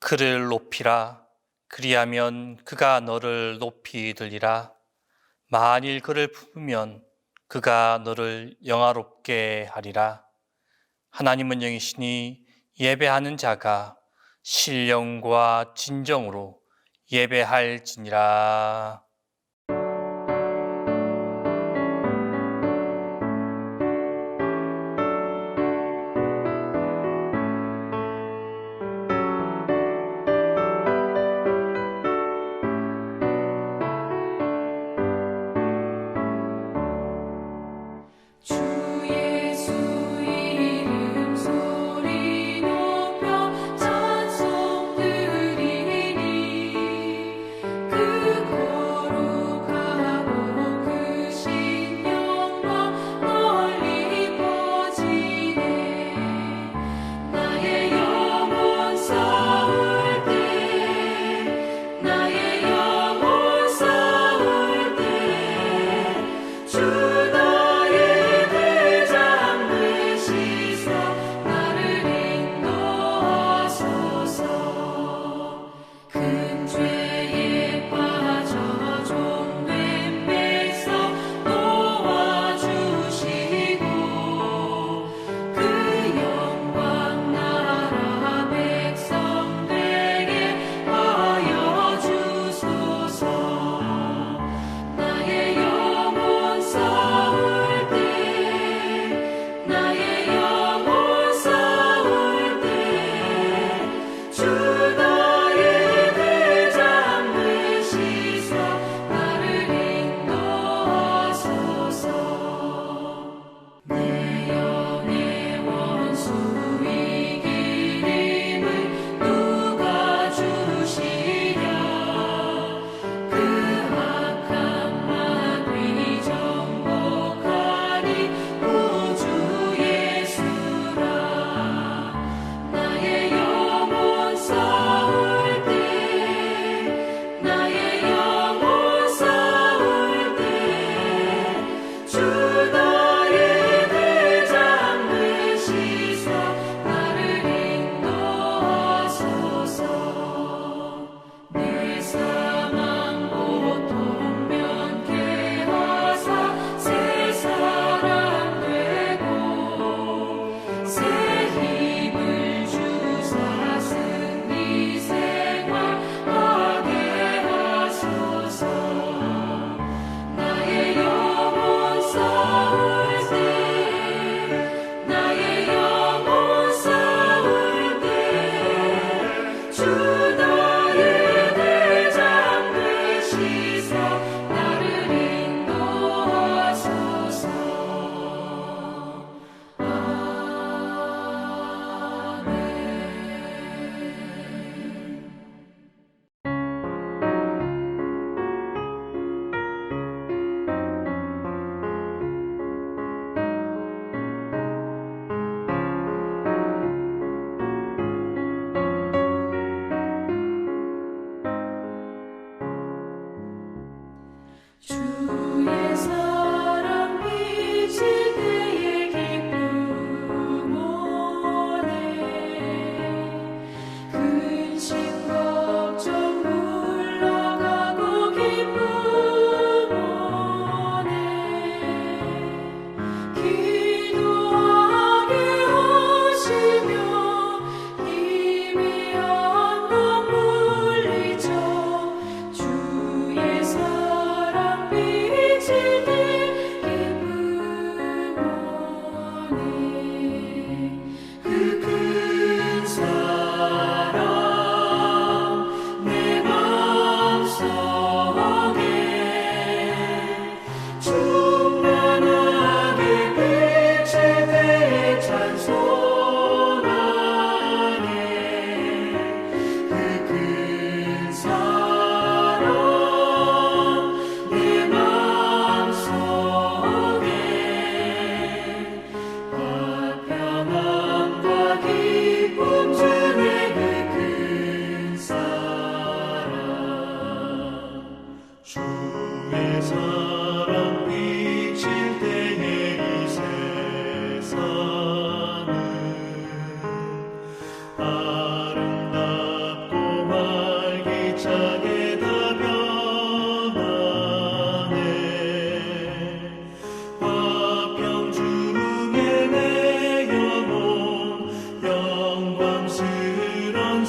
그를 높이라. 그리하면 그가 너를 높이 들리라. 만일 그를 품으면 그가 너를 영화롭게 하리라. 하나님은 영이시니 예배하는 자가 신령과 진정으로 예배할지니라. 주 예수 이름 소리 높여 찬송 드리니 그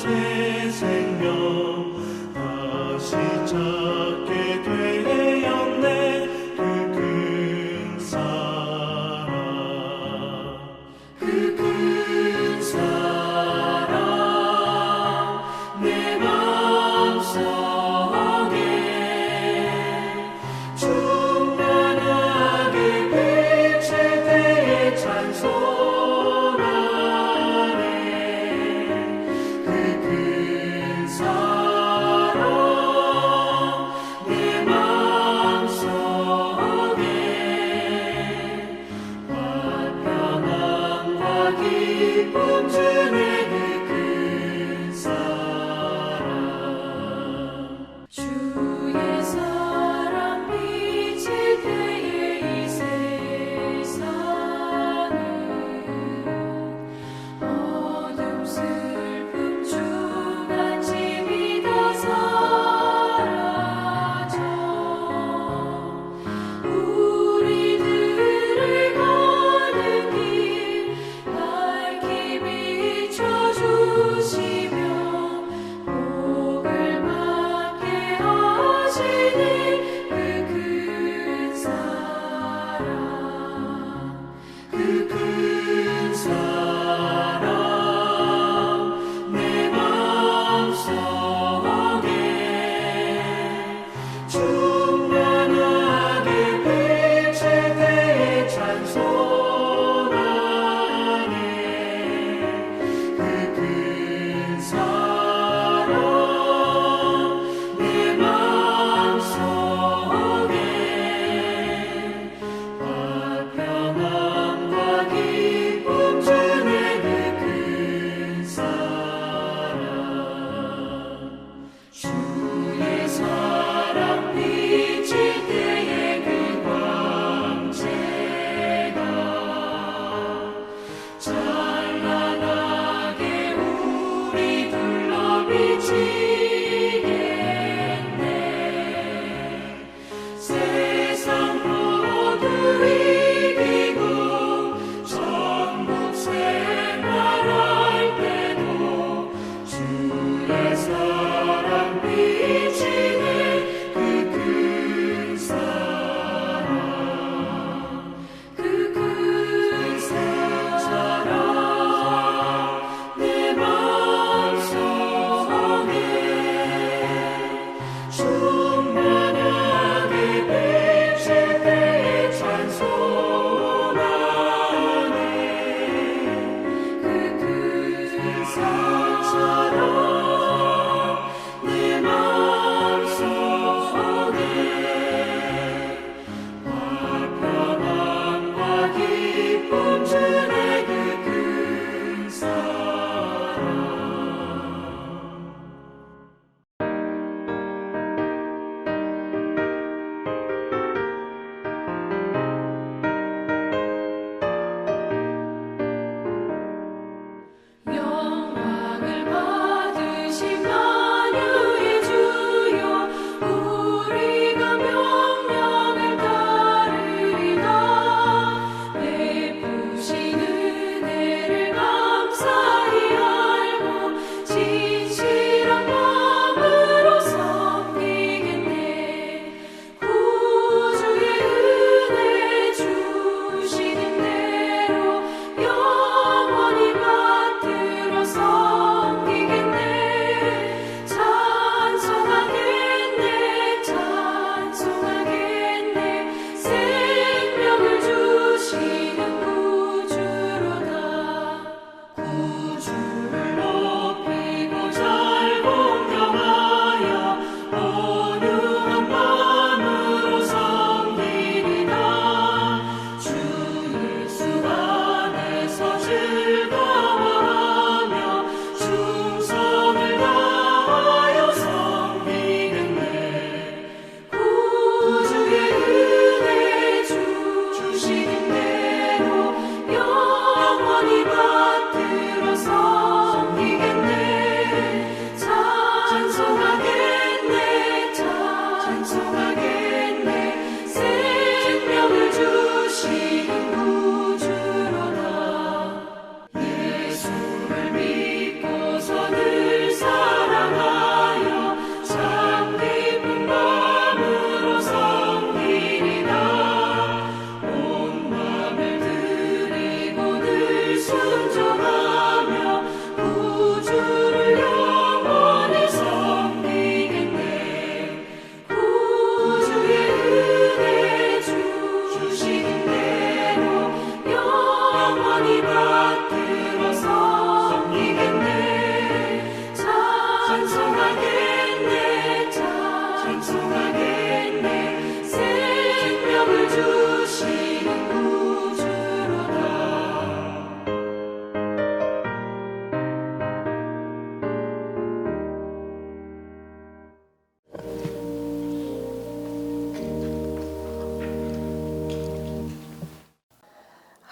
새 생명 다시 찾게 되었네. 그 큰 사랑, 그 큰 사랑 내 맘속에 충만하게 비칠 때에 찬송하네. 그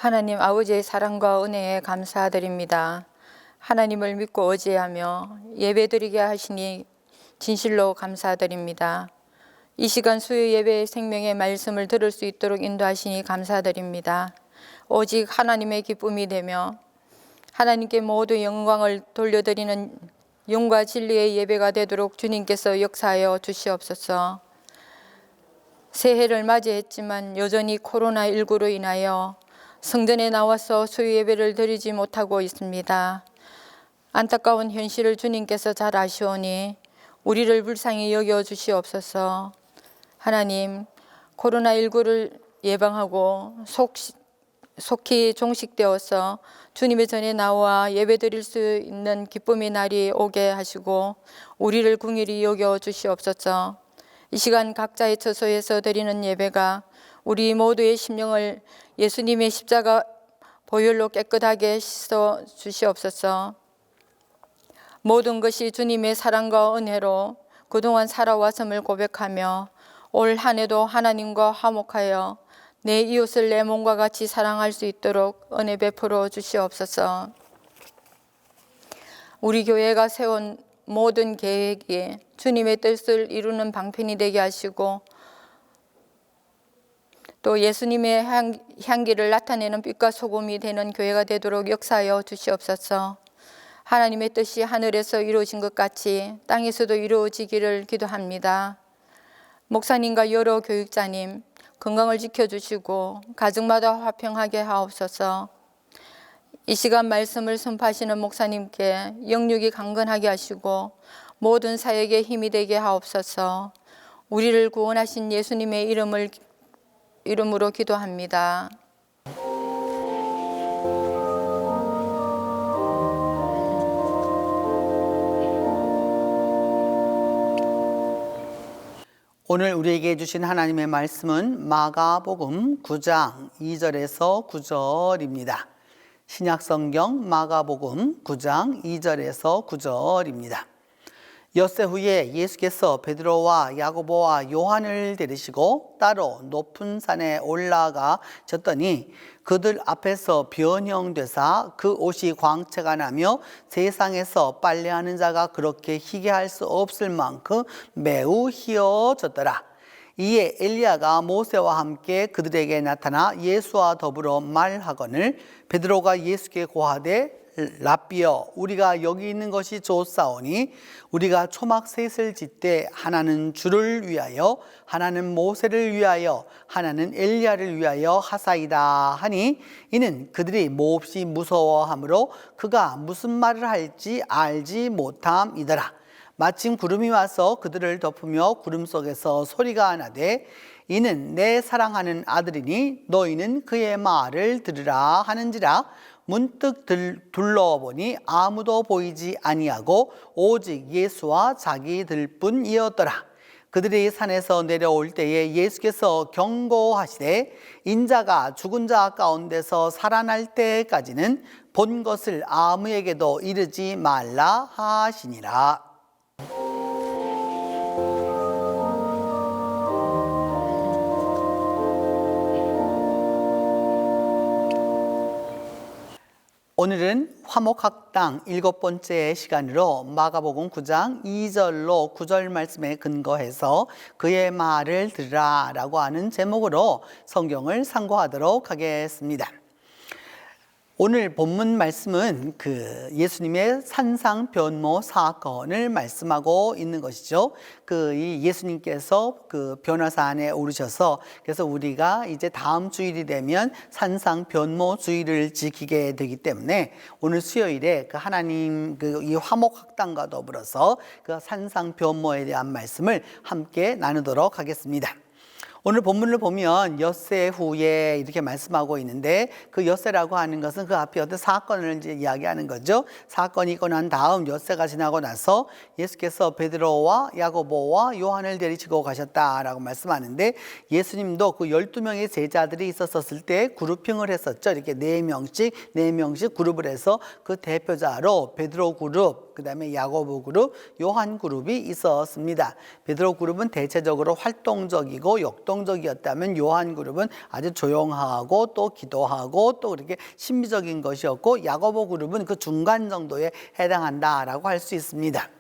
하나님 아버지의 사랑과 은혜에 감사드립니다. 하나님을 믿고 의지하며 예배드리게 하시니 진실로 감사드립니다. 이 시간 수요 예배의 생명의 말씀을 들을 수 있도록 인도하시니 감사드립니다. 오직 하나님의 기쁨이 되며 하나님께 모두 영광을 돌려드리는 영과 진리의 예배가 되도록 주님께서 역사하여 주시옵소서. 새해를 맞이했지만 여전히 코로나19로 인하여 성전에 나와서 수요 예배를 드리지 못하고 있습니다. 안타까운 현실을 주님께서 잘 아시오니 우리를 불쌍히 여겨 주시옵소서. 하나님, 코로나19를 예방하고 속히 종식되어서 주님의 전에 나와 예배드릴 수 있는 기쁨의 날이 오게 하시고 우리를 긍휼히 여겨 주시옵소서. 이 시간 각자의 처소에서 드리는 예배가 우리 모두의 심령을 예수님의 십자가 보혈로 깨끗하게 씻어 주시옵소서. 모든 것이 주님의 사랑과 은혜로 그동안 살아왔음을 고백하며 올 한 해도 하나님과 화목하여 내 이웃을 내 몸과 같이 사랑할 수 있도록 은혜 베풀어 주시옵소서. 우리 교회가 세운 모든 계획이 주님의 뜻을 이루는 방편이 되게 하시고 또 예수님의 향기를 나타내는 빛과 소금이 되는 교회가 되도록 역사하여 주시옵소서. 하나님의 뜻이 하늘에서 이루어진 것 같이 땅에서도 이루어지기를 기도합니다. 목사님과 여러 교육자님 건강을 지켜주시고 가정마다 화평하게 하옵소서. 이 시간 말씀을 선포하시는 목사님께 영육이 강건하게 하시고 모든 사역에 힘이 되게 하옵소서. 우리를 구원하신 예수님의 이름으로 기도합니다. 오늘 우리에게 주신 하나님의 말씀은 마가복음 9장 2절에서 9절입니다. 신약성경 마가복음 9장 2절에서 9절입니다. 엿새 후에 예수께서 베드로와 야고보와 요한을 데리시고 따로 높은 산에 올라가셨더니 그들 앞에서 변형되사 그 옷이 광채가 나며 세상에서 빨래하는 자가 그렇게 희게 할 수 없을 만큼 매우 희어졌더라. 이에 엘리야가 모세와 함께 그들에게 나타나 예수와 더불어 말하거늘 베드로가 예수께 고하되 랍비여 우리가 여기 있는 것이 좋사오니 우리가 초막 셋을 짓되 하나는 주를 위하여 하나는 모세를 위하여 하나는 엘리야를 위하여 하사이다 하니 이는 그들이 몹시 무서워하므로 그가 무슨 말을 할지 알지 못함이더라. 마침 구름이 와서 그들을 덮으며 구름 속에서 소리가 나되 이는 내 사랑하는 아들이니 너희는 그의 말을 들으라 하는지라. 문득 둘러보니 아무도 보이지 아니하고 오직 예수와 자기들뿐이었더라. 그들이 산에서 내려올 때에 예수께서 경고하시되 인자가 죽은 자 가운데서 살아날 때까지는 본 것을 아무에게도 이르지 말라 하시니라. 오늘은 화목학당 7번째 시간으로 마가복음 9장 2절로 9절 말씀에 근거해서 그의 말을 들으라 라고 하는 제목으로 성경을 상고하도록 하겠습니다. 오늘 본문 말씀은 그 예수님의 산상 변모 사건을 말씀하고 있는 것이죠. 이 예수님께서 그 변화산에 오르셔서 그래서 우리가 이제 다음 주일이 되면 산상 변모 주일을 지키게 되기 때문에 오늘 수요일에 그 하나님 이 화목학당과 더불어서 그 산상 변모에 대한 말씀을 함께 나누도록 하겠습니다. 오늘 본문을 보면 엿새 후에 이렇게 말씀하고 있는데 그 엿새라고 하는 것은 그 앞에 어떤 사건을 이제 이야기하는 거죠. 사건이 있고 난 다음 엿새가 지나고 나서 예수께서 베드로와 야고보와 요한을 데리시고 가셨다라고 말씀하는데 예수님도 그 12명의 제자들이 있었을 때 그룹핑을 했었죠. 이렇게 4명씩 그룹을 해서 그 대표자로 베드로 그룹, 그 다음에 야고보 그룹, 요한 그룹이 있었습니다. 베드로 그룹은 대체적으로 활동적이고 역동적이고 긍정적이었다면 요한 그룹은 아주 조용하고 또 기도하고 또 그렇게 신비적인 것이었고, 야고보 그룹은 그 중간 정도에 해당한다라고 할 수 있습니다.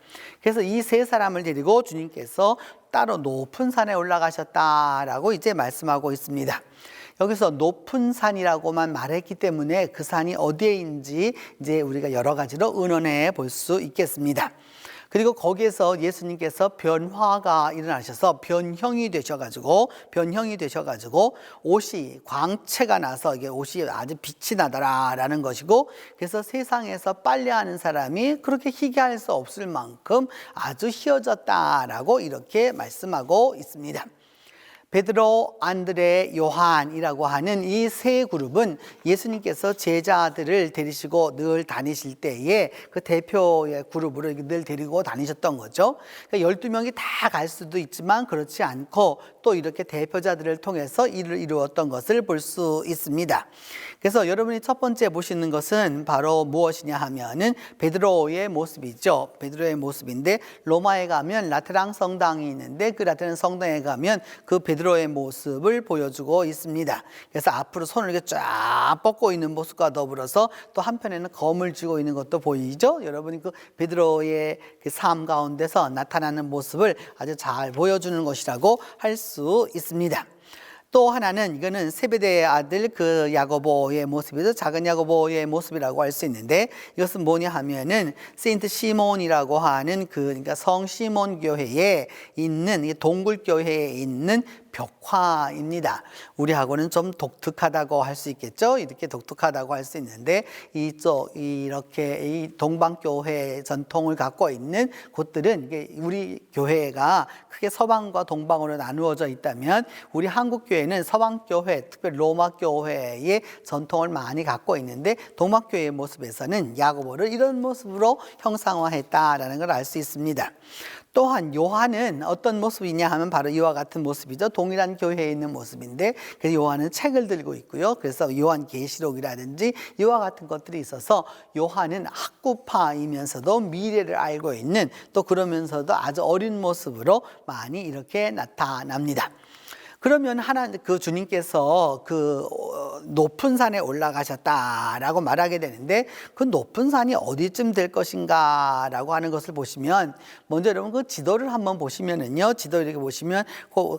그래서 이 세 사람을 데리고 주님께서 따로 높은 산에 올라가셨다라고 이제 말씀하고 있습니다. 여기서 높은 산이라고만 말했기 때문에 그 산이 어디에 있는지 이제 우리가 여러 가지로 의논해 볼 수 있겠습니다. 그리고 거기에서 예수님께서 변화가 일어나셔서 변형이 되셔가지고 옷이 광채가 나서 이게 옷이 아주 빛이 나더라라는 것이고, 그래서 세상에서 빨래하는 사람이 그렇게 희귀할 수 없을 만큼 아주 희어졌다라고 이렇게 말씀하고 있습니다. 베드로, 안드레, 요한이라고 하는 이 세 그룹은 예수님께서 제자들을 데리시고 늘 다니실 때에 그 대표의 그룹으로 늘 데리고 다니셨던 거죠. 그러니까 12명이 다 갈 수도 있지만 그렇지 않고 또 이렇게 대표자들을 통해서 일을 이루었던 것을 볼 수 있습니다. 그래서 여러분이 첫 번째 보시는 것은 바로 무엇이냐 하면은 베드로의 모습이죠. 베드로의 모습인데, 로마에 가면 라테랑 성당이 있는데 그 라테랑 성당에 가면 그 베드로의 모습을 보여주고 있습니다. 그래서 앞으로 손을 이렇게 쫙 뻗고 있는 모습과 더불어서 또 한편에는 검을 쥐고 있는 것도 보이죠. 여러분이 그 베드로의 그 삶 가운데서 나타나는 모습을 아주 잘 보여주는 것이라고 할 수 있습니다. 또 하나는, 이거는 세베대의 아들 그 야고보의 모습이죠. 작은 야고보의 모습이라고 할 수 있는데, 이것은 뭐냐 하면은 세인트 시몬이라고 하는 그러니까 성 시몬 교회에 있는, 동굴 교회에 있는 벽화입니다. 우리하고는 좀 독특하다고 할 수 있겠죠. 이렇게 독특하다고 할 수 있는데, 이렇게 이 동방교회 전통을 갖고 있는 곳들은, 이게 우리 교회가 크게 서방과 동방으로 나누어져 있다면, 우리 한국 교회는 서방교회, 특별히 로마교회의 전통을 많이 갖고 있는데, 동방교회의 모습에서는 야고보를 이런 모습으로 형상화했다라는 걸 알 수 있습니다. 또한 요한은 어떤 모습이냐 하면 바로 이와 같은 모습이죠. 동일한 교회에 있는 모습인데, 그래서 요한은 책을 들고 있고요. 그래서 요한계시록이라든지 이와 같은 것들이 있어서 요한은 학구파이면서도 미래를 알고 있는, 또 그러면서도 아주 어린 모습으로 많이 이렇게 나타납니다. 그러면 그 주님께서 그 높은 산에 올라가셨다라고 말하게 되는데, 그 높은 산이 어디쯤 될 것인가라고 하는 것을 보시면, 먼저 여러분 그 지도를 한번 보시면은요, 지도 이렇게 보시면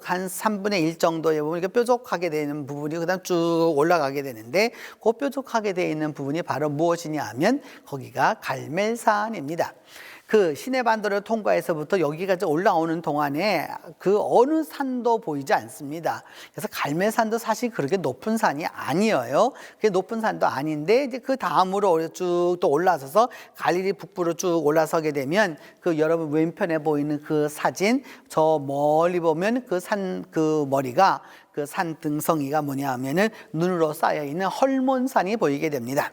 한 3분의 1 정도에 보면 이렇게 뾰족하게 되는 부분이 그다음 쭉 올라가게 되는데, 그 뾰족하게 되어 있는 부분이 바로 무엇이냐 하면 거기가 갈멜산입니다. 그 시내반도를 통과해서부터 여기까지 올라오는 동안에 그 어느 산도 보이지 않습니다. 그래서 갈멜산도 사실 그렇게 높은 산이 아니에요. 그게 높은 산도 아닌데, 이제 그 다음으로 쭉 또 올라서서 갈릴리 북부로 쭉 올라서게 되면, 그 여러분 왼편에 보이는 그 사진, 저 멀리 보면 그 산 그 머리가, 그 산 등성이가 뭐냐 하면은 눈으로 쌓여 있는 헐몬산이 보이게 됩니다.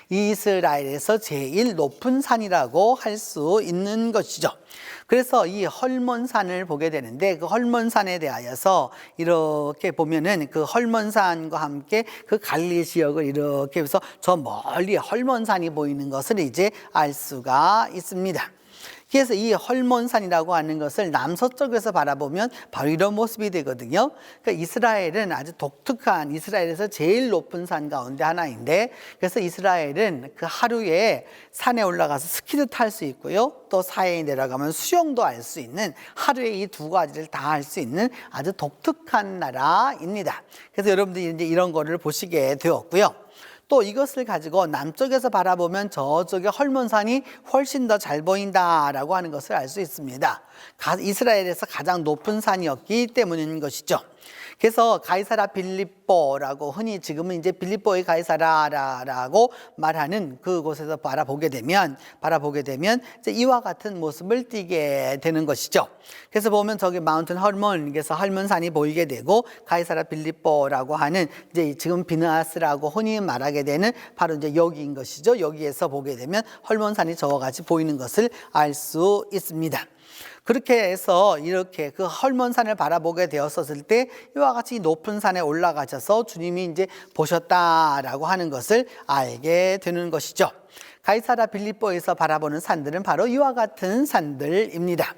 이스라엘에서 제일 높은 산이라고 할 수 있는 것이죠. 그래서 이 헐몬산을 보게 되는데, 그 헐몬산에 대하여서 이렇게 보면은 그 헐몬산과 함께 그 갈릴리 지역을 이렇게 해서 저 멀리 헐몬산이 보이는 것을 이제 알 수가 있습니다. 그래서 이 헐몬산이라고 하는 것을 남서쪽에서 바라보면 바로 이런 모습이 되거든요. 그러니까 이스라엘은 아주 독특한, 이스라엘에서 제일 높은 산 가운데 하나인데, 그래서 이스라엘은 그 하루에 산에 올라가서 스키도 탈 수 있고요, 또 사해에 내려가면 수영도 할 수 있는, 하루에 이 두 가지를 다 할 수 있는 아주 독특한 나라입니다. 그래서 여러분들이 이제 이런 거를 보시게 되었고요. 또 이것을 가지고 남쪽에서 바라보면 저쪽에 헐몬산이 훨씬 더 잘 보인다라고 하는 것을 알 수 있습니다. 이스라엘에서 가장 높은 산이었기 때문인 것이죠. 그래서 가이사라 빌립보라고, 흔히 지금은 이제 빌립보의 가이사라라고 말하는 그곳에서 바라보게 되면 이제 이와 같은 모습을 띠게 되는 것이죠. 그래서 보면 저기 마운틴 헐몬에서 헐몬산이 보이게 되고, 가이사라 빌립보라고 하는 이제 지금 비느하스라고 흔히 말하게 되는 바로 이제 여기인 것이죠. 여기에서 보게 되면 헐몬산이 저와 같이 보이는 것을 알 수 있습니다. 그렇게 해서 이렇게 그 헐몬산을 바라보게 되었었을 때 이와 같이 높은 산에 올라가셔서 주님이 이제 보셨다라고 하는 것을 알게 되는 것이죠. 가이사라 빌립보에서 바라보는 산들은 바로 이와 같은 산들입니다.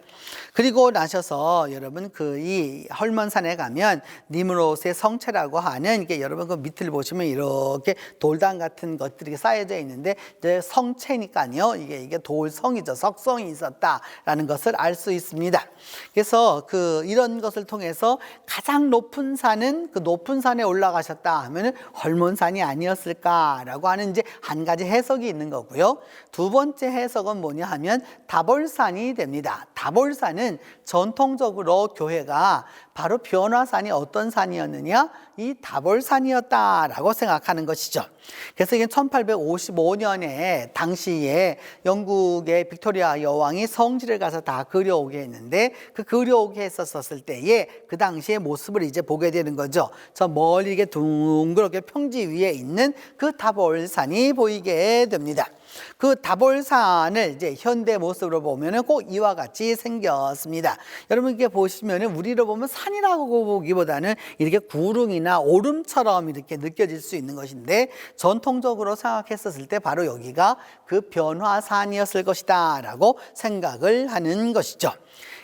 그리고 나셔서 여러분 그 이 헐몬산에 가면 니므롯의 성체라고 하는 이게 여러분 그 밑을 보시면 이렇게 돌담 같은 것들이 쌓여져 있는데 이제 성체니까요. 이게 돌성이죠. 석성이 있었다라는 것을 알 수 있습니다. 그래서 그 이런 것을 통해서 가장 높은 산은 그 높은 산에 올라가셨다 하면은 헐몬산이 아니었을까라고 하는 이제 한 가지 해석이 있는 거고요. 두 번째 해석은 뭐냐 하면 다볼산이 됩니다. 다볼산은 전통적으로 교회가 바로 변화산이 어떤 산이었느냐? 이 다볼산이었다라고 생각하는 것이죠. 그래서 이게 1855년에 당시에 영국의 빅토리아 여왕이 성지를 가서 다 그려오게 했는데 그 그려오게 했었을 때에 그 당시의 모습을 이제 보게 되는 거죠. 저 멀리 이게 둥그렇게 평지 위에 있는 그 다볼산이 보이게 됩니다. 그 다볼산을 이제 현대 모습으로 보면은 꼭 이와 같이 생겼습니다. 여러분 이렇게 보시면은 우리로 보면 산이라고 보기보다는 이렇게 구름이나 오름처럼 이렇게 느껴질 수 있는 것인데 전통적으로 생각했었을 때 바로 여기가 그 변화산이었을 것이다라고 생각을 하는 것이죠.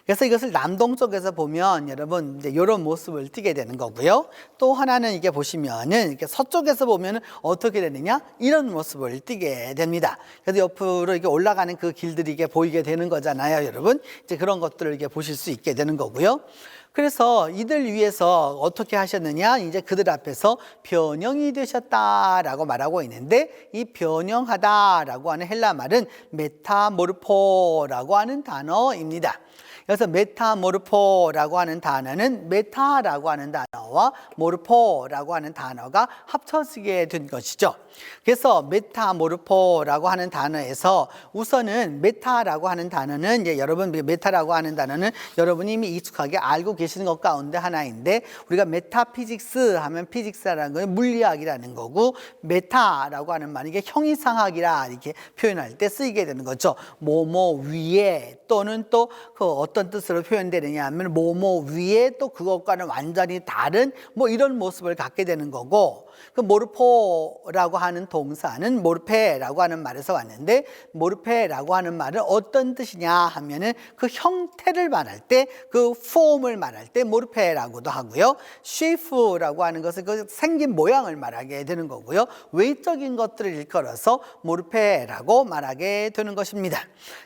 그래서 이것을 남동쪽에서 보면 여러분 이제 이런 모습을 띠게 되는 거고요. 또 하나는 이게 보시면은 이렇게 서쪽에서 보면은 어떻게 되느냐? 이런 모습을 띠게 됩니다. 그래서 옆으로 이렇게 올라가는 그 길들이 이게 보이게 되는 거잖아요, 여러분. 이제 그런 것들을 이렇게 보실 수 있게 되는 거고요. 그래서 이들 위해서 어떻게 하셨느냐? 이제 그들 앞에서 변형이 되셨다라고 말하고 있는데 이 변형하다라고 하는 헬라 말은 메타모르포라고 하는 단어입니다. 그래서 메타모르포라고 하는 단어는 메타라고 하는 단어와 모르포라고 하는 단어가 합쳐지게 된 것이죠. 그래서 메타모르포라고 하는 단어에서 우선은 메타라고 하는 단어는 이제 여러분 메타라고 하는 단어는 여러분이 이미 익숙하게 알고 계시는 것 가운데 하나인데 우리가 메타피직스 하면 피직스라는 건 물리학이라는 거고 메타라고 하는 말은 이게 형이상학이라 이렇게 표현할 때 쓰이게 되는 거죠. 뭐뭐 위에 또는 또 그 어떤 뜻으로 표현되느냐 하면 뭐뭐 위에 또 그것과는 완전히 다른 뭐 이런 모습을 갖게 되는 거고 그 모르포라고 하는 동사는 모르페라고 하는 말에서 왔는데 모르페라고 하는 말은 어떤 뜻이냐 하면은 그 형태를 말할 때 그 폼을 말할 때 모르페라고도 하고요. 쉐이프라고 하는 것은 그 생긴 모양을 말하게 되는 거고요. 외적인 것들을 일컬어서 모르페라고 말하게 되는 것입니다.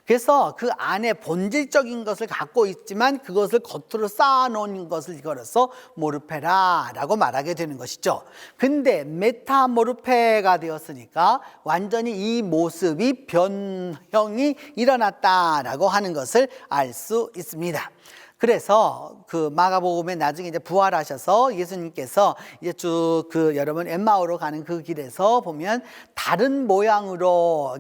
그래서 그 안에 본질적인 것을 갖고 있지만 그것을 겉으로 쌓아놓은 것을 일컬어서 모르페라라고 말하게 되는 것이죠. 근데 메타모르페가 되었으니까 완전히 이 모습이 변형이 일어났다라고 하는 것을 알 수 있습니다. 그래서 그 마가복음에 나중에 이제 부활하셔서 예수님께서 이제 쭉 그 여러분 엠마오로 가는 그 길에서 보면 다른 모양으로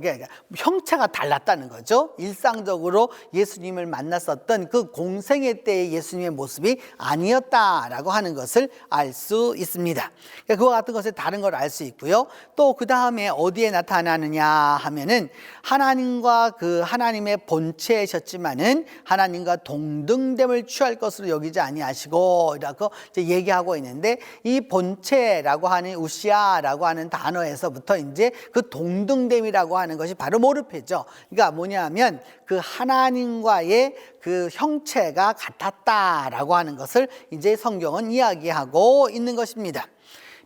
형체가 달랐다는 거죠. 일상적으로 예수님을 만났었던 그 공생애 때의 예수님의 모습이 아니었다라고 하는 것을 알 수 있습니다. 그와 같은 것에 다른 걸 알 수 있고요. 또 그 다음에 어디에 나타나느냐 하면은 하나님과 그 하나님의 본체이셨지만은 하나님과 동등됨을 취할 것으로 여기지 아니하시고 라고 이제 얘기하고 있는데 이 본체라고 하는 우시아라고 하는 단어에서부터 이제 그 동등됨이라고 하는 것이 바로 모르페죠. 그러니까 뭐냐면 그 하나님과의 그 형체가 같았다라고 하는 것을 이제 성경은 이야기하고 있는 것입니다.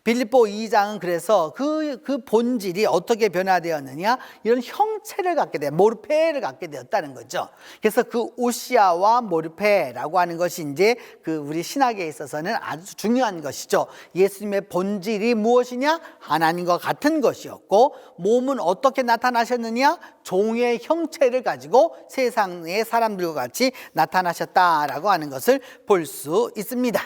빌립보 2장은 그래서 그 본질이 어떻게 변화되었느냐 이런 형체를 갖게 돼 모르페를 갖게 되었다는 거죠. 그래서 그 우시아와 모르페라고 하는 것이 이제 그 우리 신학에 있어서는 아주 중요한 것이죠. 예수님의 본질이 무엇이냐? 하나님과 같은 것이었고 몸은 어떻게 나타나셨느냐? 종의 형체를 가지고 세상의 사람들과 같이 나타나셨다라고 하는 것을 볼 수 있습니다.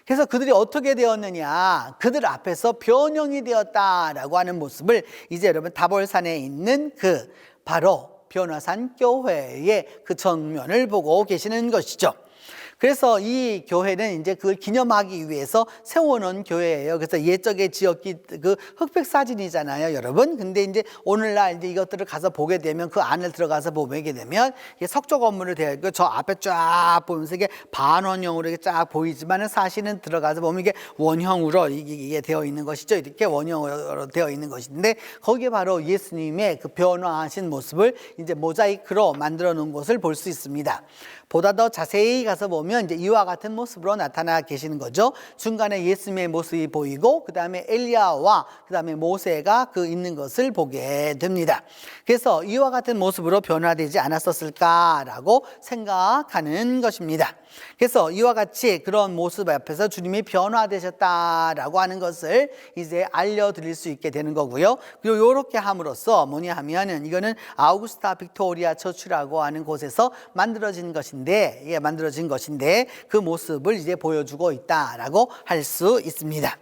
그래서 그들이 어떻게 되었느냐? 그들 앞에서 변형이 되었다라고 하는 모습을 이제 여러분 다볼산에 있는 그 바로 변화산 교회의 그 정면을 보고 계시는 것이죠. 그래서 이 교회는 이제 그걸 기념하기 위해서 세워놓은 교회예요. 그래서 옛적에 지었기 그 흑백 사진이잖아요, 여러분. 근데 이제 오늘날 이제 이것들을 가서 보게 되면 그 안을 들어가서 보게 되면 이게 석조 건물로 되어 있고 저 앞에 쫙 보면서 이게 반원형으로 이렇게 쫙 보이지만은 사실은 들어가서 보면 이게 원형으로 이게 되어 있는 것이죠. 이렇게 원형으로 되어 있는 것인데 거기에 바로 예수님의 그 변화하신 모습을 이제 모자이크로 만들어 놓은 것을 볼 수 있습니다. 보다 더 자세히 가서 보면 이제 이와 같은 모습으로 나타나 계시는 거죠. 중간에 예수님의 모습이 보이고 그 다음에 엘리야와 그 다음에 모세가 그 있는 것을 보게 됩니다. 그래서 이와 같은 모습으로 변화되지 않았었을까라고 생각하는 것입니다. 그래서 이와 같이 그런 모습 앞에서 주님이 변화되셨다라고 하는 것을 이제 알려드릴 수 있게 되는 거고요. 그리고 이렇게 함으로써 뭐냐 하면은 이거는 아우구스타 빅토리아 처치라고 하는 곳에서 만들어진 것인데 그 모습을 이제 보여주고 있다라고 할 수 있습니다.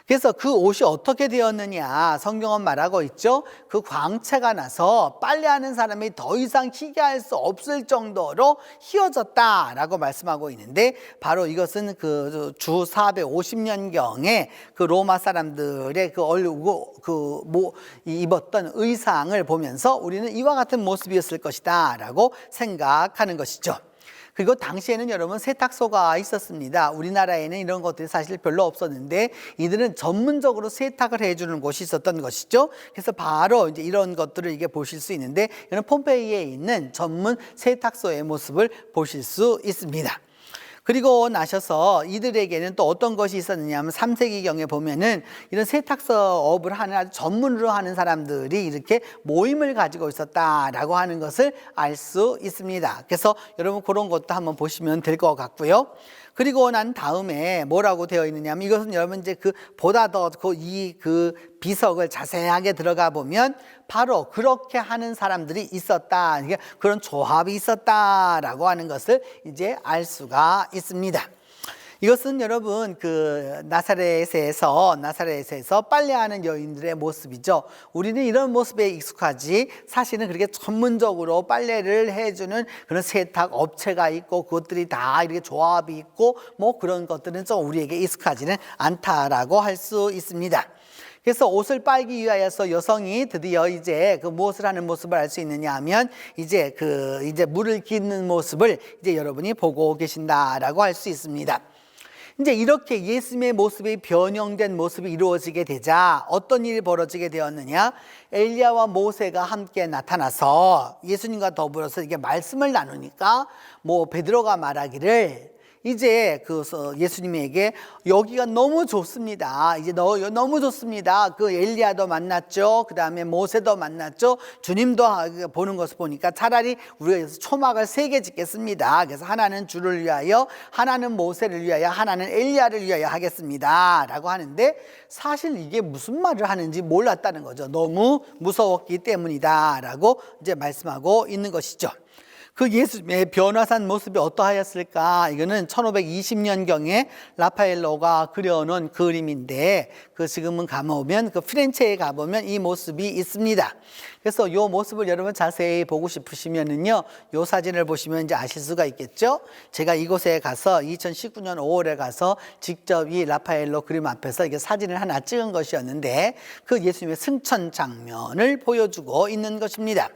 그래서 그 옷이 어떻게 되었느냐 성경은 말하고 있죠. 그 광채가 나서 빨래하는 사람이 더 이상 희게 할 수 없을 정도로 휘어졌다라고 말씀하고 있는데 바로 이것은 그 주 450년경에 그 로마 사람들의 입었던 의상을 보면서 우리는 이와 같은 모습이었을 것이다라고 생각하는 것이죠. 그리고 당시에는 여러분 세탁소가 있었습니다. 우리나라에는 이런 것들이 사실 별로 없었는데 이들은 전문적으로 세탁을 해주는 곳이 있었던 것이죠. 그래서 바로 이제 이런 것들을 이게 보실 수 있는데 이런 폼페이에 있는 전문 세탁소의 모습을 보실 수 있습니다. 그리고 나셔서 이들에게는 또 어떤 것이 있었느냐 하면 3세기경에 보면은 이런 세탁소업을 하는 아주 전문으로 하는 사람들이 이렇게 모임을 가지고 있었다라고 하는 것을 알 수 있습니다. 그래서 여러분 그런 것도 한번 보시면 될 것 같고요. 그리고 난 다음에 뭐라고 되어 있느냐 하면 이것은 여러분 이제 보다 더 그 비석을 자세하게 들어가 보면 바로 그렇게 하는 사람들이 있었다. 그런 조합이 있었다라고 하는 것을 이제 알 수가 있습니다. 이것은 여러분 그 나사렛에서 빨래하는 여인들의 모습이죠. 우리는 이런 모습에 익숙하지 사실은 그렇게 전문적으로 빨래를 해주는 그런 세탁 업체가 있고 그것들이 다 이렇게 조합이 있고 뭐 그런 것들은 좀 우리에게 익숙하지는 않다라고 할 수 있습니다. 그래서 옷을 빨기 위하여서 여성이 드디어 이제 그 무엇을 하는 모습을 알 수 있느냐 하면 이제 물을 깃는 모습을 이제 여러분이 보고 계신다라고 할 수 있습니다. 이제 이렇게 예수님의 모습이 변형된 모습이 이루어지게 되자 어떤 일이 벌어지게 되었느냐? 엘리야와 모세가 함께 나타나서 예수님과 더불어서 이게 말씀을 나누니까 베드로가 말하기를 이제 예수님에게 여기가 너무 좋습니다. 이제 너무 좋습니다. 그 엘리야도 만났죠. 그 다음에 모세도 만났죠. 주님도 보는 것을 보니까 차라리 우리가 초막을 3개 짓겠습니다. 그래서 하나는 주를 위하여, 하나는 모세를 위하여, 하나는 엘리야를 위하여 하겠습니다. 라고 하는데 사실 이게 무슨 말을 하는지 몰랐다는 거죠. 너무 무서웠기 때문이다. 라고 이제 말씀하고 있는 것이죠. 그 예수님의 변화산 모습이 어떠하였을까? 이거는 1520년경에 라파엘로가 그려놓은 그림인데 지금은 가보면 피렌체에 가보면 이 모습이 있습니다. 그래서 이 모습을 여러분 자세히 보고 싶으시면은요, 이 사진을 보시면 이제 아실 수가 있겠죠? 제가 이곳에 가서 2019년 5월에 가서 직접 이 라파엘로 그림 앞에서 이게 사진을 하나 찍은 것이었는데 그 예수님의 승천 장면을 보여주고 있는 것입니다.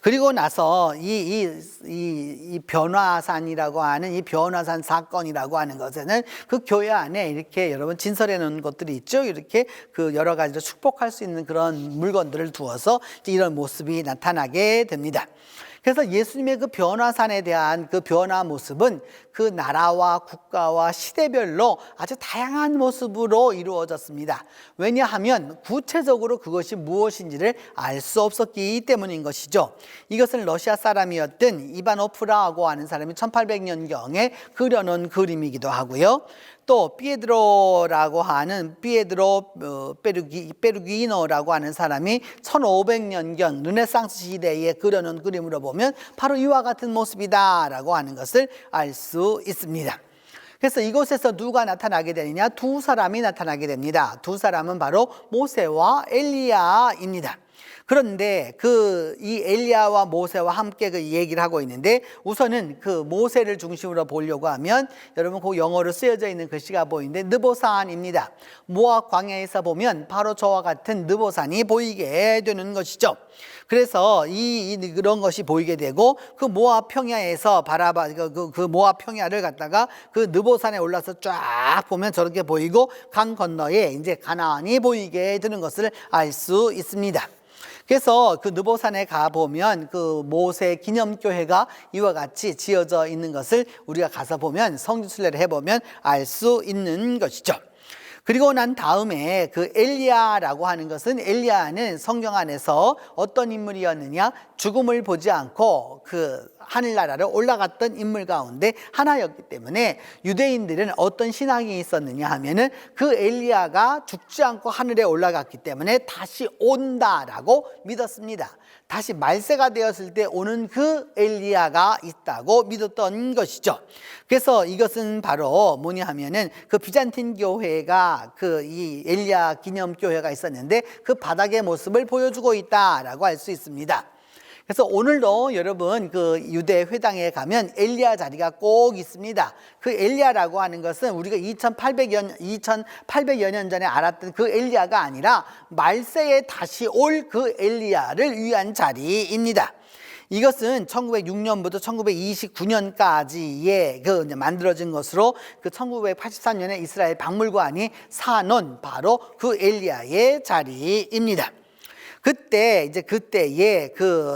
그리고 나서 이 변화산이라고 하는 이 변화산 사건이라고 하는 것에는 그 교회 안에 이렇게 여러분 진설해 놓은 것들이 있죠. 이렇게 여러 가지로 축복할 수 있는 그런 물건들을 두어서 이런 모습이 나타나게 됩니다. 그래서 예수님의 그 변화산에 대한 그 변화 모습은 그 나라와 국가와 시대별로 아주 다양한 모습으로 이루어졌습니다. 왜냐하면 구체적으로 그것이 무엇인지를 알 수 없었기 때문인 것이죠. 이것은 러시아 사람이었던 이바노프라고 하는 사람이 1800년경에 그려놓은 그림이기도 하고요. 또 피에드로라고 하는 페루기노라고 하는 사람이 1500년경 르네상스 시대에 그려놓은 그림으로 보면 바로 이와 같은 모습이다라고 하는 것을 알 수 있습니다. 그래서 이곳에서 누가 나타나게 되느냐? 두 사람이 나타나게 됩니다. 두 사람은 바로 모세와 엘리야입니다. 그런데 이 엘리야와 모세와 함께 그 얘기를 하고 있는데, 우선은 그 모세를 중심으로 보려고 하면 여러분 그 영어로 쓰여져 있는 글씨가 보이는데 느보산입니다. 모압 광야에서 보면 바로 저와 같은 느보산이 보이게 되는 것이죠. 그래서 그런 것이 보이게 되고, 그 모압 평야에서 그 모압 평야를 갖다가 그 느보산에 올라서 쫙 보면 저렇게 보이고, 강 건너에 이제 가나안이 보이게 되는 것을 알 수 있습니다. 그래서 그 느보산에 가보면 그 모세 기념교회가 이와 같이 지어져 있는 것을 우리가 가서 보면, 성지순례를 해보면 알 수 있는 것이죠. 그리고 난 다음에 그 엘리야라고 하는 것은, 엘리야는 성경 안에서 어떤 인물이었느냐, 죽음을 보지 않고 그 하늘나라로 올라갔던 인물 가운데 하나였기 때문에, 유대인들은 어떤 신앙이 있었느냐 하면은 그 엘리야가 죽지 않고 하늘에 올라갔기 때문에 다시 온다라고 믿었습니다. 다시 말세가 되었을 때 오는 그 엘리야가 있다고 믿었던 것이죠. 그래서 이것은 바로 뭐냐 하면은, 그 비잔틴 교회가 이 엘리야 기념 교회가 있었는데 그 바닥의 모습을 보여주고 있다라고 할 수 있습니다. 그래서 오늘도 여러분 그 유대 회당에 가면 엘리야 자리가 꼭 있습니다. 그 엘리야라고 하는 것은 우리가 2800여 년 전에 알았던 그 엘리야가 아니라 말세에 다시 올 그 엘리야를 위한 자리입니다. 이것은 1906년부터 1929년까지에 만들어진 것으로, 그 1983년에 이스라엘 박물관이 사놓은 바로 그 엘리야의 자리입니다. 그때에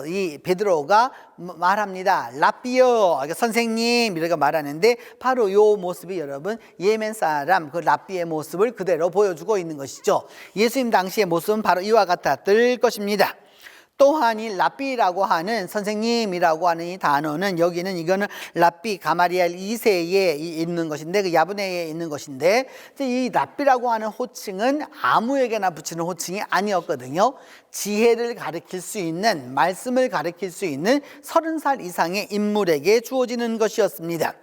이 베드로가 말합니다. 라삐요, 선생님, 이렇게 말하는데, 바로 요 모습이 여러분 예멘 사람 그 라삐의 모습을 그대로 보여주고 있는 것이죠. 예수님 당시의 모습은 바로 이와 같았을 것입니다. 또한 이 라삐라고 하는, 선생님이라고 하는 이 단어는, 이거는 라삐 가마리엘 2세에 있는 것인데, 그 야브네에 있는 것인데, 이 라삐라고 하는 호칭은 아무에게나 붙이는 호칭이 아니었거든요. 지혜를 가르칠 수 있는, 말씀을 가르칠 수 있는 30살 이상의 인물에게 주어지는 것이었습니다.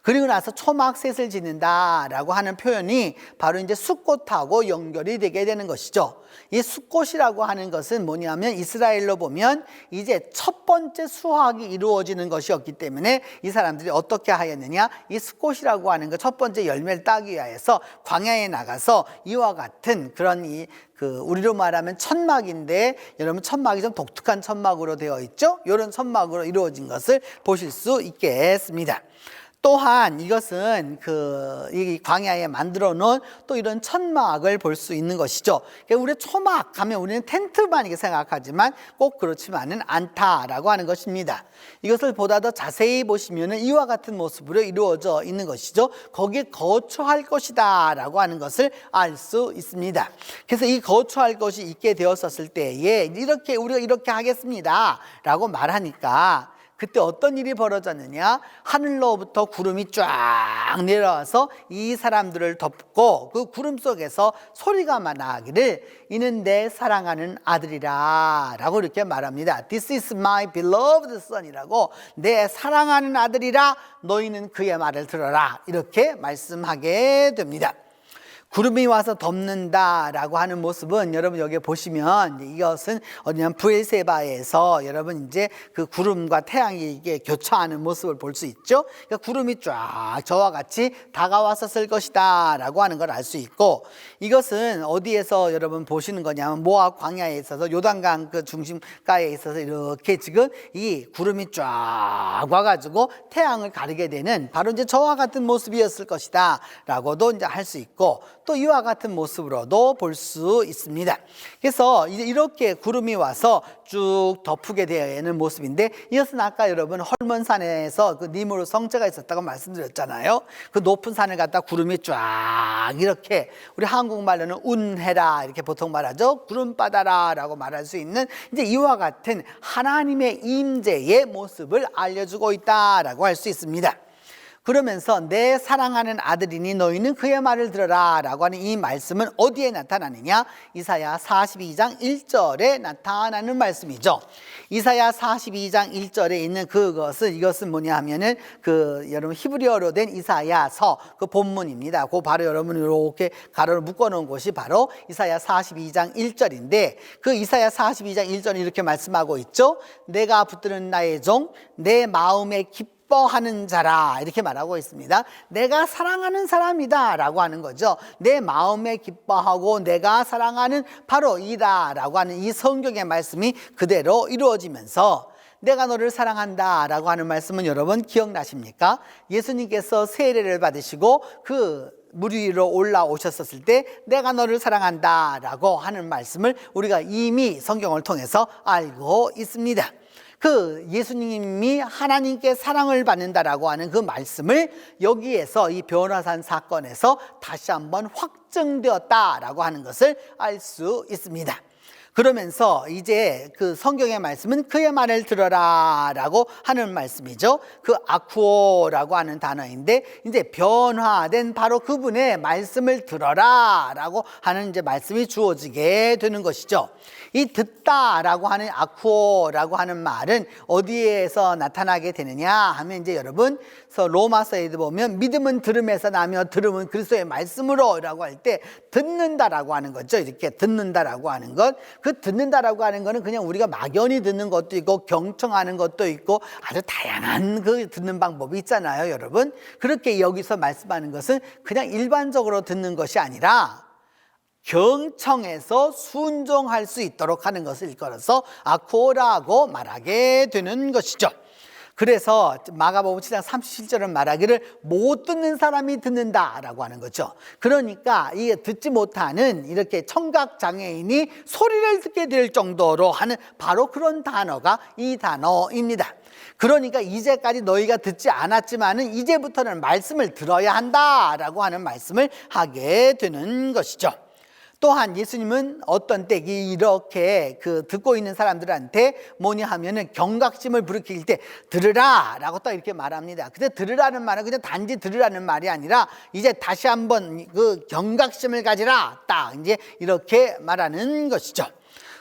그리고 나서 초막셋을 지는다라고 하는 표현이 바로 이제 숫꽃하고 연결이 되게 되는 것이죠. 이 숫꽃이라고 하는 것은 뭐냐면, 이스라엘로 보면 이제 첫 번째 수확이 이루어지는 것이었기 때문에 이 사람들이 어떻게 하였느냐, 이 숫꽃이라고 하는 것, 첫 번째 열매를 따기 위해서 광야에 나가서 이와 같은 그런 우리로 말하면 천막인데, 여러분 천막이 좀 독특한 천막으로 되어 있죠. 이런 천막으로 이루어진 것을 보실 수 있겠습니다. 또한 이것은 이 광야에 만들어 놓은 또 이런 천막을 볼 수 있는 것이죠. 우리 초막 하면 우리는 텐트만 이렇게 생각하지만 꼭 그렇지만은 않다라고 하는 것입니다. 이것을 보다 더 자세히 보시면은 이와 같은 모습으로 이루어져 있는 것이죠. 거기에 거처할 것이다라고 하는 것을 알 수 있습니다. 그래서 이 거처할 것이 있게 되었었을 때에 우리가 이렇게 하겠습니다라고 말하니까, 그때 어떤 일이 벌어졌느냐, 하늘로부터 구름이 쫙 내려와서 이 사람들을 덮고, 그 구름 속에서 소리가 나기를, 이는 내 사랑하는 아들이라 라고 이렇게 말합니다. This is my beloved son이라고, 내 사랑하는 아들이라, 너희는 그의 말을 들어라, 이렇게 말씀하게 됩니다. 구름이 와서 덮는다라고 하는 모습은, 여러분 여기 보시면 이것은 어디냐면 브엘세바에서 여러분 이제 그 구름과 태양이 이게 교차하는 모습을 볼 수 있죠. 그러니까 구름이 쫙 저와 같이 다가왔었을 것이다라고 하는 걸 알 수 있고, 이것은 어디에서 여러분 보시는 거냐면 모압 광야에 있어서 요단강 그 중심가에 있어서 이렇게 지금 이 구름이 쫙 와가지고 태양을 가리게 되는 바로 이제 저와 같은 모습이었을 것이다라고도 이제 할 수 있고, 또 이와 같은 모습으로도 볼 수 있습니다. 그래서 이렇게 구름이 와서 쭉 덮게 되어 있는 모습인데, 이것은 아까 여러분 헐몬산에서 그 니므롯 성체가 있었다고 말씀드렸잖아요. 그 높은 산을 갖다 구름이 쫙 이렇게, 우리 한국말로는 운해라 이렇게 보통 말하죠. 구름바다라 라고 말할 수 있는 이제 이와 같은 하나님의 임재의 모습을 알려주고 있다라고 할 수 있습니다. 그러면서 내 사랑하는 아들이니 너희는 그의 말을 들어라 라고 하는 이 말씀은 어디에 나타나느냐? 이사야 42장 1절에 나타나는 말씀이죠. 이사야 42장 1절에 있는 이것은 뭐냐 하면은 여러분 히브리어로 된 이사야서 그 본문입니다. 그 바로 여러분 이렇게 가로로 묶어 놓은 곳이 바로 이사야 42장 1절인데 그 이사야 42장 1절은 이렇게 말씀하고 있죠. 내가 붙드는 나의 종 내 마음에 기뻐하는 자라 이렇게 말하고 있습니다. 내가 사랑하는 사람이다 라고 하는 거죠. 내 마음에 기뻐하고 내가 사랑하는 바로 이다 라고 하는 이 성경의 말씀이 그대로 이루어지면서 내가 너를 사랑한다 라고 하는 말씀은 여러분 기억나십니까? 예수님께서 세례를 받으시고 물 위로 올라오셨을 때 내가 너를 사랑한다 라고 하는 말씀을 우리가 이미 성경을 통해서 알고 있습니다. 예수님이 하나님께 사랑을 받는다라고 하는 그 말씀을 여기에서 이 변화산 사건에서 다시 한번 확증되었다라고 하는 것을 알 수 있습니다. 그러면서 이제 성경의 말씀은 그의 말을 들어라 라고 하는 말씀이죠. 아쿠오라고 하는 단어인데 이제 변화된 바로 그분의 말씀을 들어라 라고 하는 이제 말씀이 주어지게 되는 것이죠. 이 듣다 라고 하는 아쿠오라고 하는 말은 어디에서 나타나게 되느냐 하면 이제 여러분 로마서에도 보면 믿음은 들음에서 나며 들음은 그리스도의 말씀으로 라고 할 때 듣는다라고 하는 거죠. 이렇게 듣는다라고 하는 것. 듣는다라고 하는 거는 그냥 우리가 막연히 듣는 것도 있고 경청하는 것도 있고 아주 다양한 듣는 방법이 있잖아요, 여러분. 그렇게 여기서 말씀하는 것은 그냥 일반적으로 듣는 것이 아니라 경청해서 순종할 수 있도록 하는 것을 일컬어서 아코라고 말하게 되는 것이죠. 그래서 마가복음 7장 37절은 말하기를 못 듣는 사람이 듣는다라고 하는 거죠. 그러니까 이게 듣지 못하는 이렇게 청각장애인이 소리를 듣게 될 정도로 하는 바로 그런 단어가 이 단어입니다. 그러니까 이제까지 너희가 듣지 않았지만은 이제부터는 말씀을 들어야 한다라고 하는 말씀을 하게 되는 것이죠. 또한 예수님은 어떤 때 이렇게 듣고 있는 사람들한테 뭐냐 하면은 경각심을 불이킬 때 들으라 라고 또 이렇게 말합니다. 근데 들으라는 말은 그냥 단지 들으라는 말이 아니라 이제 다시 한번 경각심을 가지라 딱 이제 이렇게 말하는 것이죠.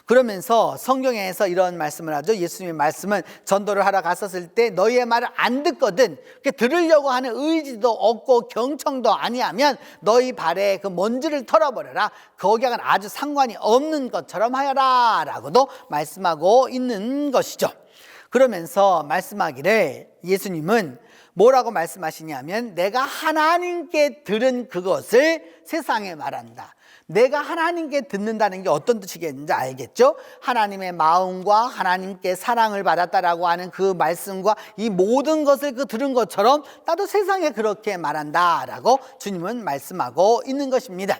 그러면서 성경에서 이런 말씀을 하죠. 예수님의 말씀은 전도를 하러 갔었을 때 너희의 말을 안 듣거든 들으려고 하는 의지도 없고 경청도 아니하면 너희 발에 먼지를 털어버려라. 거기하고는 아주 상관이 없는 것처럼 하여라 라고도 말씀하고 있는 것이죠. 그러면서 말씀하기를 예수님은 뭐라고 말씀하시냐면 내가 하나님께 들은 그것을 세상에 말한다. 내가 하나님께 듣는다는 게 어떤 뜻이겠는지 알겠죠? 하나님의 마음과 하나님께 사랑을 받았다라고 하는 그 말씀과 이 모든 것을 들은 것처럼 나도 세상에 그렇게 말한다라고 주님은 말씀하고 있는 것입니다.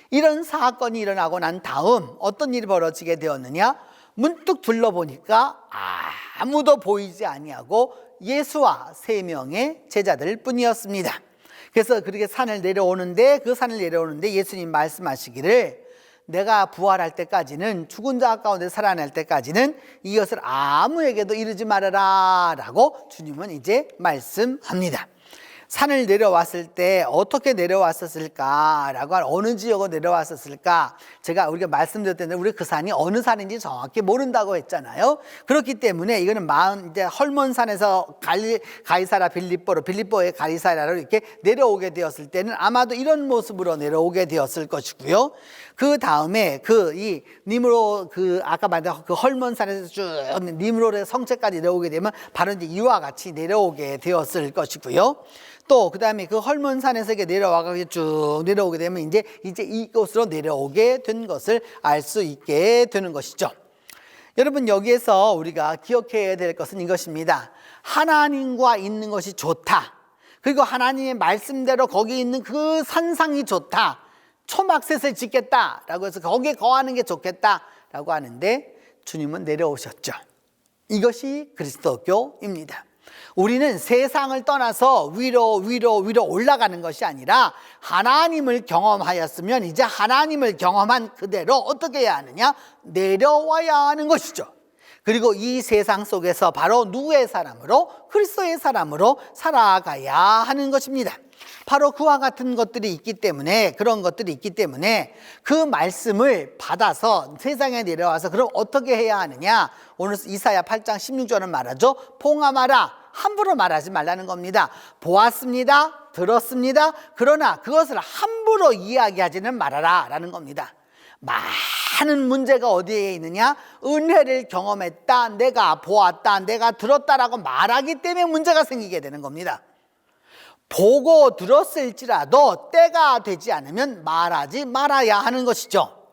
이런 사건이 일어나고 난 다음 어떤 일이 벌어지게 되었느냐? 문득 둘러보니까 아무도 보이지 아니하고 예수와 3명의 제자들 뿐이었습니다. 그래서 그렇게 산을 내려오는데 예수님 말씀하시기를 내가 부활할 때까지는 죽은 자 가운데 살아날 때까지는 이것을 아무에게도 이르지 말아라 라고 주님은 이제 말씀합니다. 산을 내려왔을 때 어떻게 내려왔었을까라고 하는 어느 지역으로 내려왔었을까? 우리가 말씀드렸는데 우리 그 산이 어느 산인지 정확히 모른다고 했잖아요. 그렇기 때문에 이거는 이제 헐몬산에서 가이사라 빌립보의 가이사라로 이렇게 내려오게 되었을 때는 아마도 이런 모습으로 내려오게 되었을 것이고요. 그 다음에 이 니므로 아까 말한 헐몬산에서 쭉 니므롯의 성체까지 내려오게 되면 바로 이제 이와 같이 내려오게 되었을 것이고요. 또 그다음에 헐몬산에서 내려와가지고 쭉 내려오게 되면 이제 이곳으로 내려오게 된 것을 알 수 있게 되는 것이죠. 여러분 여기에서 우리가 기억해야 될 것은 이것입니다. 하나님과 있는 것이 좋다. 그리고 하나님의 말씀대로 거기 있는 그 산상이 좋다. 초막셋을 짓겠다라고 해서 거기에 거하는 게 좋겠다라고 하는데 주님은 내려오셨죠. 이것이 그리스도교입니다. 우리는 세상을 떠나서 위로 올라가는 것이 아니라 하나님을 경험하였으면 이제 하나님을 경험한 그대로 어떻게 해야 하느냐? 내려와야 하는 것이죠. 그리고 이 세상 속에서 바로 누구의 사람으로? 그리스도의 사람으로 살아가야 하는 것입니다. 바로 그와 같은 것들이 있기 때문에, 그런 것들이 있기 때문에 그 말씀을 받아서 세상에 내려와서 그럼 어떻게 해야 하느냐? 오늘 이사야 8장 16절은 말하죠. 봉함하라. 함부로 말하지 말라는 겁니다. 보았습니다. 들었습니다. 그러나 그것을 함부로 이야기하지는 말아라 라는 겁니다. 많은 문제가 어디에 있느냐? 은혜를 경험했다, 내가 보았다, 내가 들었다라고 말하기 때문에 문제가 생기게 되는 겁니다. 보고 들었을지라도 때가 되지 않으면 말하지 말아야 하는 것이죠.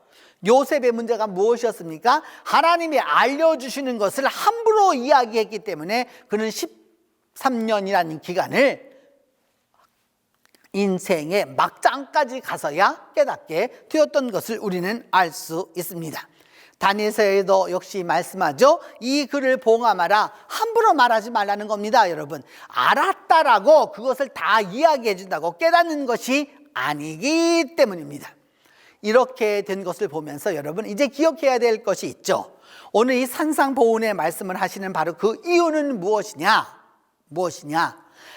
요셉의 문제가 무엇이었습니까? 하나님이 알려주시는 것을 함부로 이야기했기 때문에 그는 13년이라는 기간을 인생의 막장까지 가서야 깨닫게 되었던 것을 우리는 알 수 있습니다. 다니엘서에도 역시 말씀하죠. 이 글을 봉함하라. 함부로 말하지 말라는 겁니다. 여러분, 알았다라고 그것을 다 이야기해 준다고 깨닫는 것이 아니기 때문입니다. 이렇게 된 것을 보면서 여러분 이제 기억해야 될 것이 있죠. 오늘 이 산상보훈의 말씀을 하시는 바로 그 이유는 무엇이냐?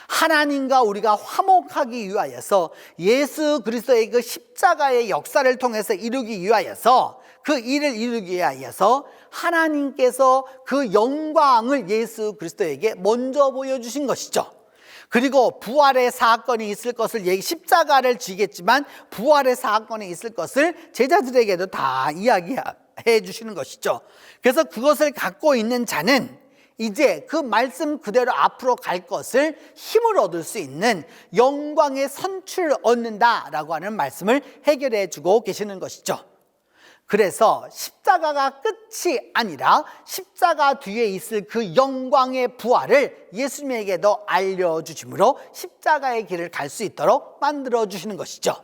하나님과 우리가 화목하기 위하여서 예수 그리스도의 그 십자가의 역사를 통해서 이루기 위하여서, 그 일을 이루기 위하여서 하나님께서 그 영광을 예수 그리스도에게 먼저 보여주신 것이죠. 그리고 부활의 사건이 있을 것을, 십자가를 지겠지만 부활의 사건이 있을 것을 제자들에게도 다 이야기해 주시는 것이죠. 그래서 그것을 갖고 있는 자는 이제 그 말씀 그대로 앞으로 갈 것을 힘을 얻을 수 있는 영광의 선출을 얻는다라고 하는 말씀을 해결해 주고 계시는 것이죠. 그래서 십자가가 끝이 아니라 십자가 뒤에 있을 그 영광의 부활을 예수님에게도 알려주심으로 십자가의 길을 갈 수 있도록 만들어주시는 것이죠.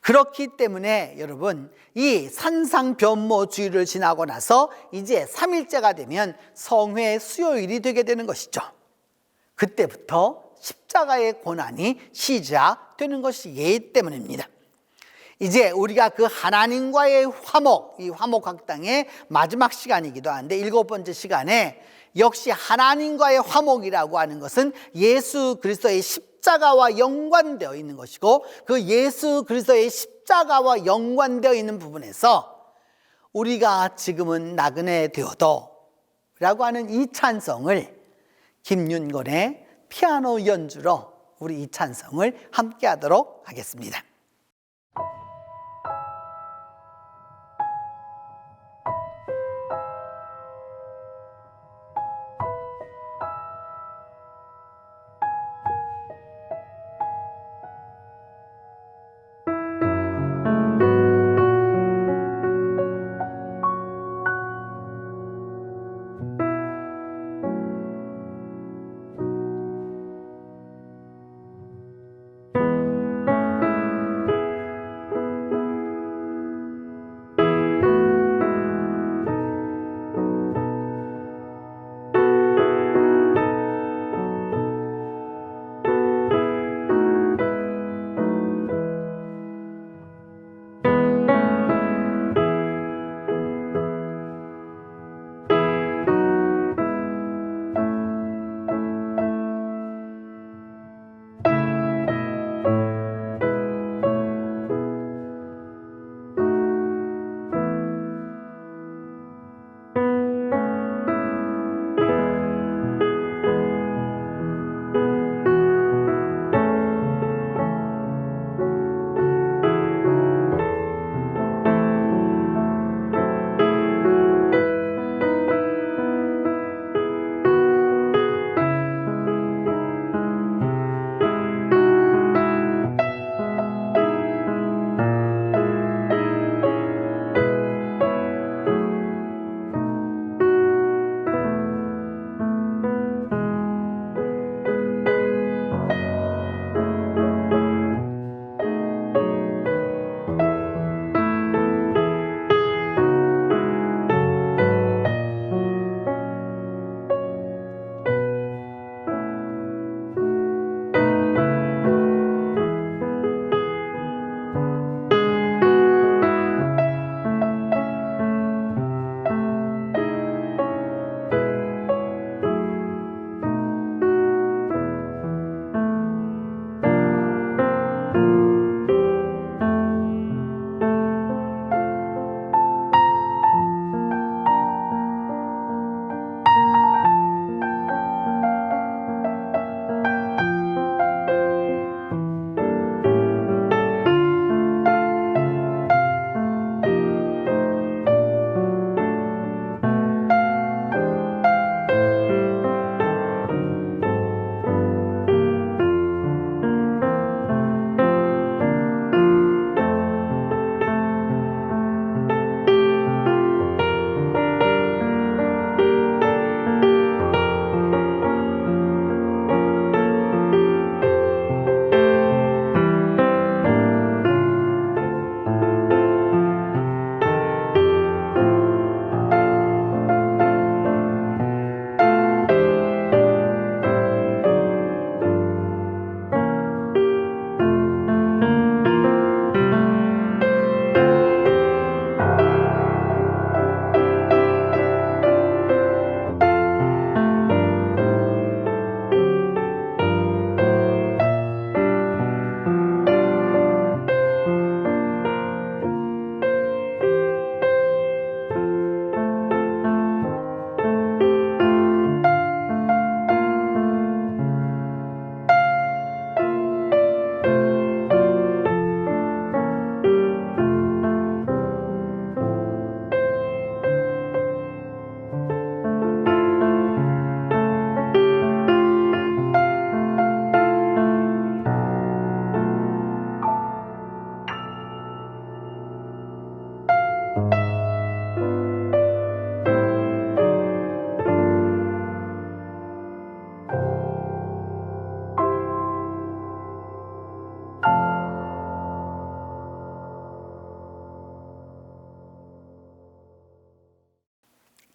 그렇기 때문에 여러분, 이 산상변모주의를 지나고 나서 이제 3일째가 되면 성회 수요일이 되게 되는 것이죠. 그때부터 십자가의 고난이 시작되는 것이기 때문입니다. 이제 우리가 그 하나님과의 화목, 이 화목학당의 마지막 시간이기도 한데 7번째 시간에 역시 하나님과의 화목이라고 하는 것은 예수 그리스도의 십자가와 연관되어 있는 것이고, 그 예수 그리스도의 십자가와 연관되어 있는 부분에서 우리가 지금은 나그네 되어도 라고 하는 이 찬성을 김윤건의 피아노 연주로 우리 이 찬성을 함께 하도록 하겠습니다.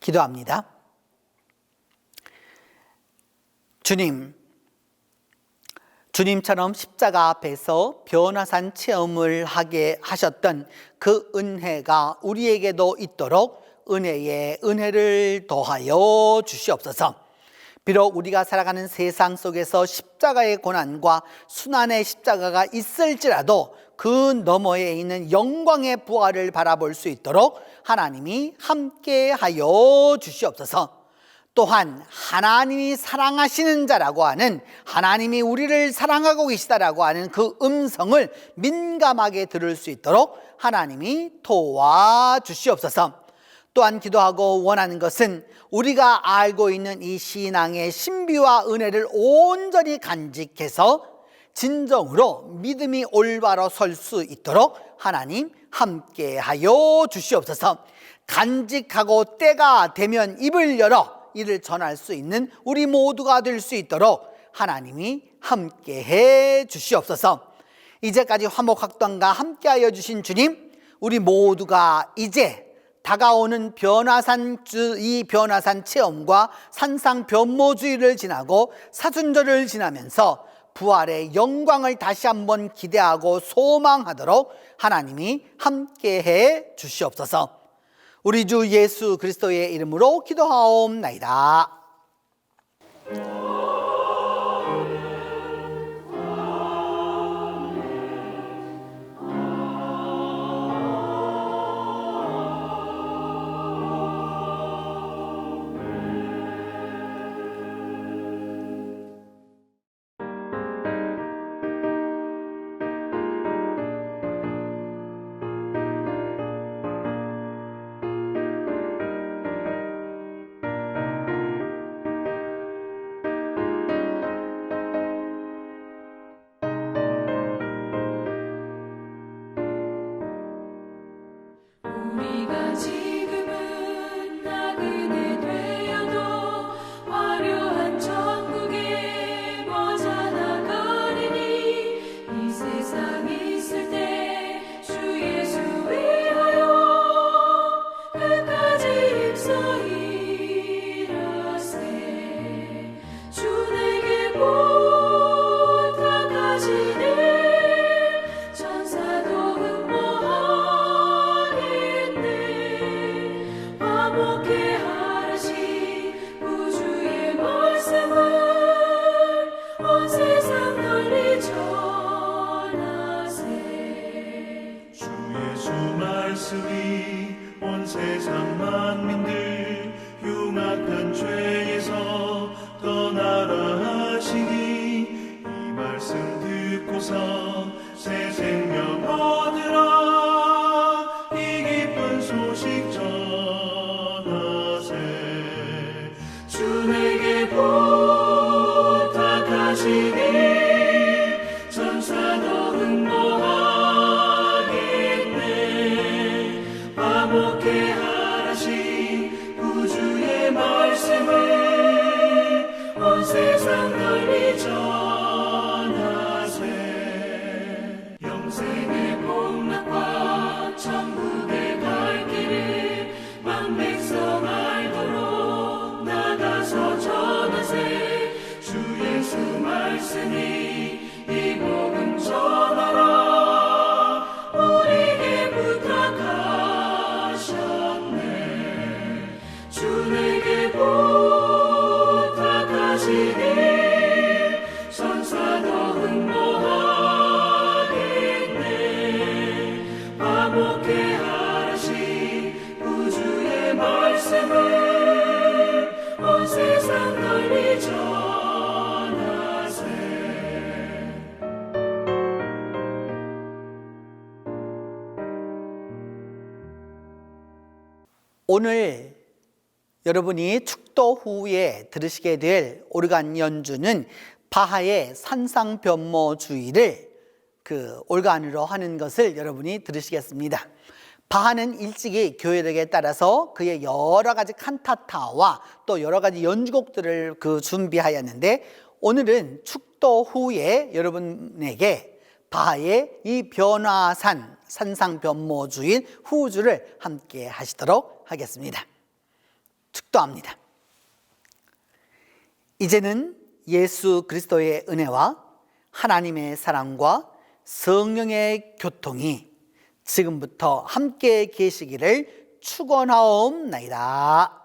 기도합니다. 주님처럼 십자가 앞에서 변화산 체험을 하게 하셨던 그 은혜가 우리에게도 있도록 은혜에 은혜를 더하여 주시옵소서. 비록 우리가 살아가는 세상 속에서 십자가의 고난과 순환의 십자가가 있을지라도 그 너머에 있는 영광의 부활을 바라볼 수 있도록 하나님이 함께하여 주시옵소서. 또한 하나님이 사랑하시는 자라고 하는, 하나님이 우리를 사랑하고 계시다라고 하는 그 음성을 민감하게 들을 수 있도록 하나님이 도와주시옵소서. 또한 기도하고 원하는 것은 우리가 알고 있는 이 신앙의 신비와 은혜를 온전히 간직해서 진정으로 믿음이 올바로 설 수 있도록 하나님 함께하여 주시옵소서. 간직하고 때가 되면 입을 열어 이를 전할 수 있는 우리 모두가 될 수 있도록 하나님이 함께해 주시옵소서. 이제까지 화목학당과 함께하여 주신 주님, 우리 모두가 이제 다가오는 이 변화산 체험과 산상 변모주의를 지나고 사순절을 지나면서 부활의 영광을 다시 한번 기대하고 소망하도록 하나님이 함께해 주시옵소서. 우리 주 예수 그리스도의 이름으로 기도하옵나이다. 우리가 지금은 나그네 되어도 화려한 천국에 머져나가리니 이 세상 있을 때 주 예수 위하여 끝까지 힘써 일하세. 주 내게 부탁하시네. 천사도 화목해 하라시 우주의 말씀을 온 세상 널리 전하세. 주 예수 말씀이 온 세상 만민들 흉악한 죄에서 떠나라 하시니 이 말씀 듣고서 새 생명 얻으라. 이 기쁜 소식 전하세. 주 내게 부탁하시니 천사도 응모하겠네. 화목해 하라시 우주의 말씀을 온 세상 널리 전하세. 영생의 복락과 천국의 갈 길을 만 백성 알도록 나가서 전하세. 주 예수 말씀이 이 복음 전하라. 우리에게 부탁하셨네. 주 내게 부탁하시니 천사도 응모하겠네. 화목해 하라시 우주의 말씀을 온 세상 널리 전하세. 오늘 여러분이 축도 후에 들으시게 될 오르간 연주는 바하의 산상변모주의를 그 올간으로 하는 것을 여러분이 들으시겠습니다. 바하는 일찍이 교회력에 따라서 그의 여러 가지 칸타타와 또 여러 가지 연주곡들을 준비하였는데, 오늘은 축도 후에 여러분에게 바하의 이 변화산 산상변모주인 후주를 함께 하시도록 하겠습니다. 축도합니다. 이제는 예수 그리스도의 은혜와 하나님의 사랑과 성령의 교통이 지금부터 함께 계시기를 축원하옵나이다.